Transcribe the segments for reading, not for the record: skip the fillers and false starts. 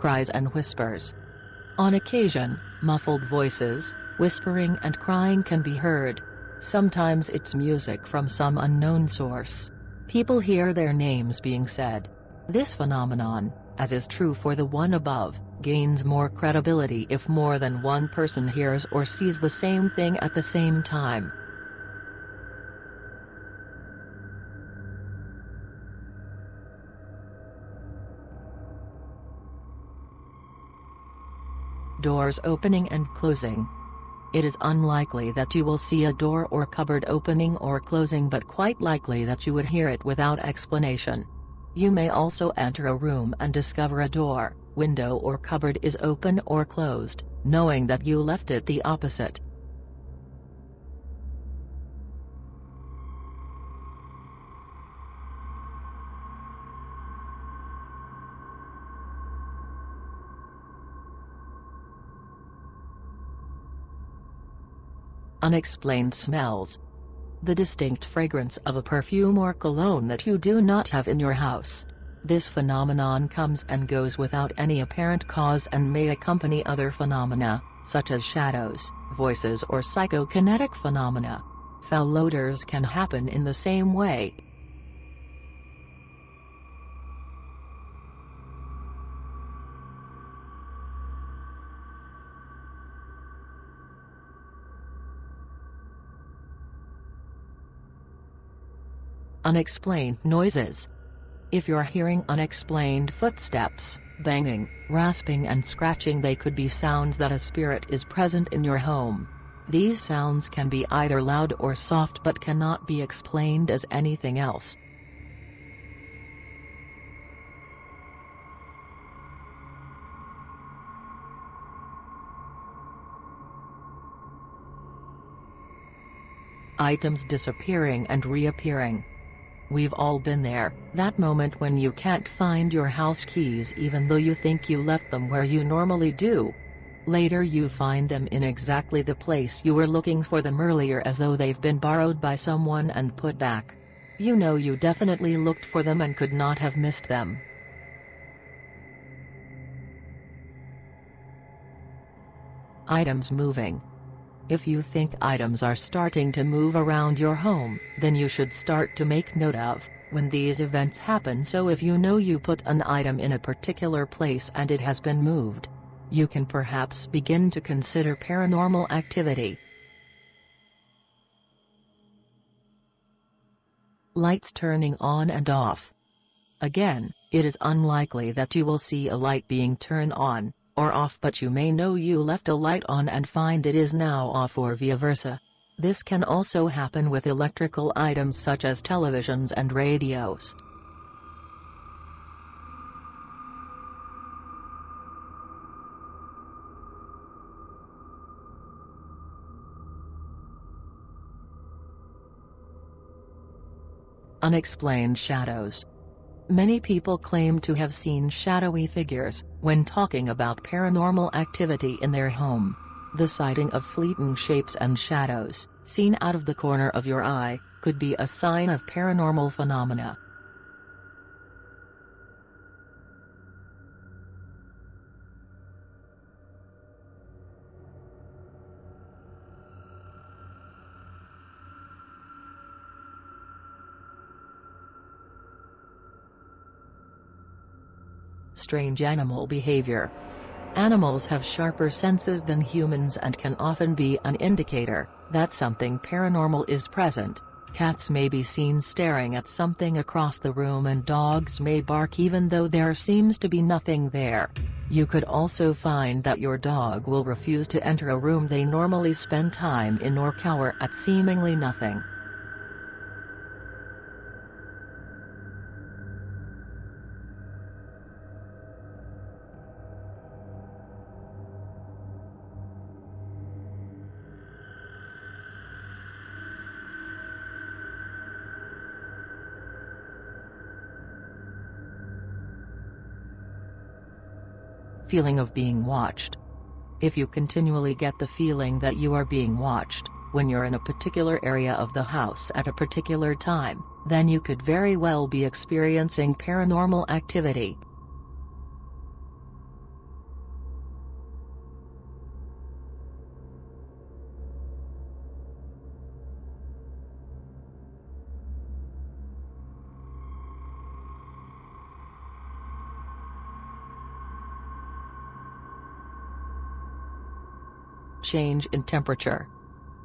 cries and whispers. On occasion, muffled voices, whispering and crying can be heard. Sometimes it's music from some unknown source. People hear their names being said. This phenomenon, as is true for the one above, gains more credibility if more than one person hears or sees the same thing at the same time. Doors opening and closing. It is unlikely that you will see a door or cupboard opening or closing, but quite likely that you would hear it without explanation. You may also enter a room and discover a door, window or cupboard is open or closed, knowing that you left it the opposite. Unexplained smells. The distinct fragrance of a perfume or cologne that you do not have in your house. This phenomenon comes and goes without any apparent cause and may accompany other phenomena, such as shadows, voices or psychokinetic phenomena. Foul odors can happen in the same way. Unexplained noises. If you're hearing unexplained footsteps, banging, rasping and scratching, they could be sounds that a spirit is present in your home. These sounds can be either loud or soft but cannot be explained as anything else. Items disappearing and reappearing. We've all been there, that moment when you can't find your house keys even though you think you left them where you normally do. Later you find them in exactly the place you were looking for them earlier, as though they've been borrowed by someone and put back. You know you definitely looked for them and could not have missed them. Items moving. If you think items are starting to move around your home, then you should start to make note of when these events happen. So if you know you put an item in a particular place and it has been moved, you can perhaps begin to consider paranormal activity. Lights turning on and off. Again, it is unlikely that you will see a light being turned on or off, but you may know you left a light on and find it is now off, or vice versa. This can also happen with electrical items such as televisions and radios. Unexplained shadows. Many people claim to have seen shadowy figures when talking about paranormal activity in their home. The sighting of fleeting shapes and shadows, seen out of the corner of your eye, could be a sign of paranormal phenomena. Strange animal behavior. Animals have sharper senses than humans and can often be an indicator that something paranormal is present. Cats may be seen staring at something across the room, and dogs may bark even though there seems to be nothing there. You could also find that your dog will refuse to enter a room they normally spend time in or cower at seemingly nothing. Feeling of being watched. If you continually get the feeling that you are being watched when you're in a particular area of the house at a particular time, then you could very well be experiencing paranormal activity. change in temperature.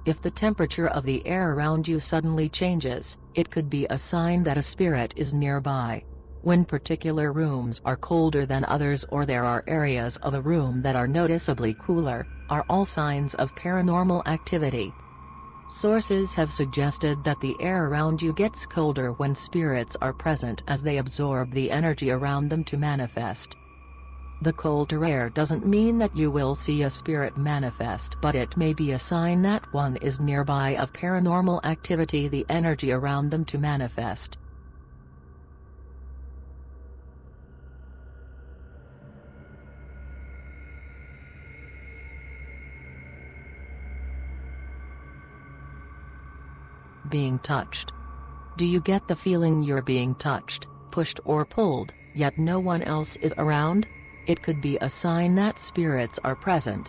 If the temperature of the air around you suddenly changes, it could be a sign that a spirit is nearby. When particular rooms are colder than others or there are areas of a room that are noticeably cooler, are all signs of paranormal activity. Sources have suggested that the air around you gets colder when spirits are present as they absorb the energy around them to manifest. The colder air doesn't mean that you will see a spirit manifest, but it may be a sign that one is nearby of paranormal activity, the energy around them to manifest. Being touched. Do you get the feeling you're being touched, pushed or pulled, yet no one else is around? It could be a sign that spirits are present.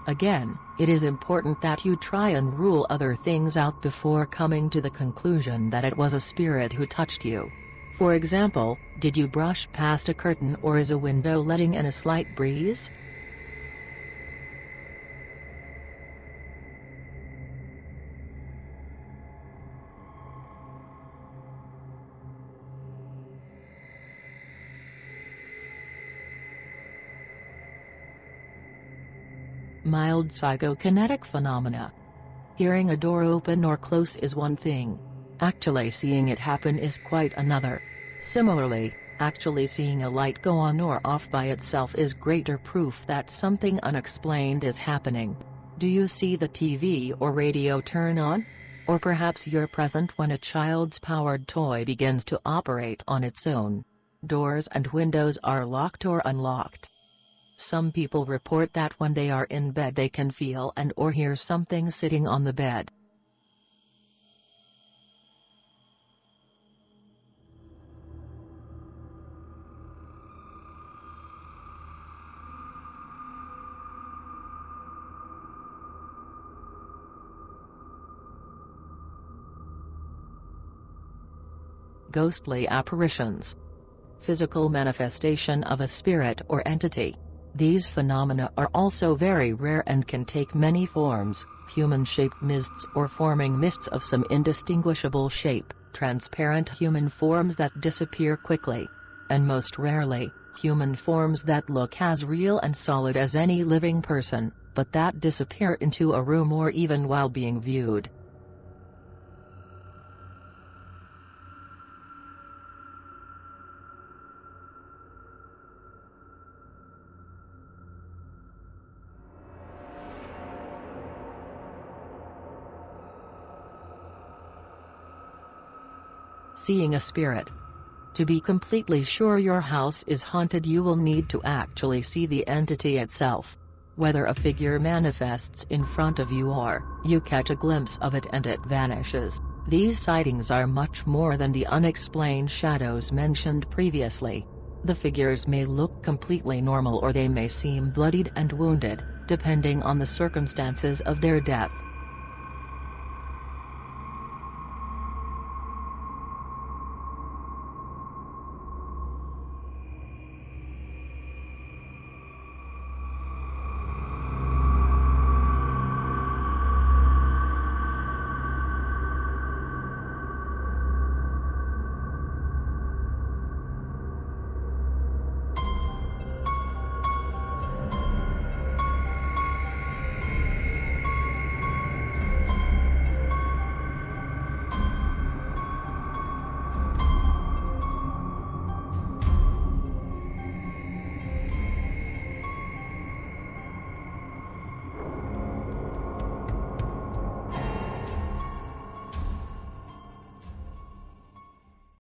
Again, it is important that you try and rule other things out before coming to the conclusion that it was a spirit who touched you. For example, did you brush past a curtain or is a window letting in a slight breeze? Mild psychokinetic phenomena. Hearing a door open or close is one thing. Actually seeing it happen is quite another. Similarly, actually seeing a light go on or off by itself is greater proof that something unexplained is happening. Do you see the TV or radio turn on? Or perhaps you're present when a child's powered toy begins to operate on its own. Doors and windows are locked or unlocked. Some people report that when they are in bed they can feel and or hear something sitting on the bed. Ghostly apparitions. Physical manifestation of a spirit or entity. These phenomena are also very rare and can take many forms: human-shaped mists or forming mists of some indistinguishable shape, transparent human forms that disappear quickly, and most rarely, human forms that look as real and solid as any living person, but that disappear into a room or even while being viewed. Seeing a spirit. To be completely sure your house is haunted, you will need to actually see the entity itself. Whether a figure manifests in front of you or you catch a glimpse of it and it vanishes, these sightings are much more than the unexplained shadows mentioned previously. The figures may look completely normal or they may seem bloodied and wounded, depending on the circumstances of their death.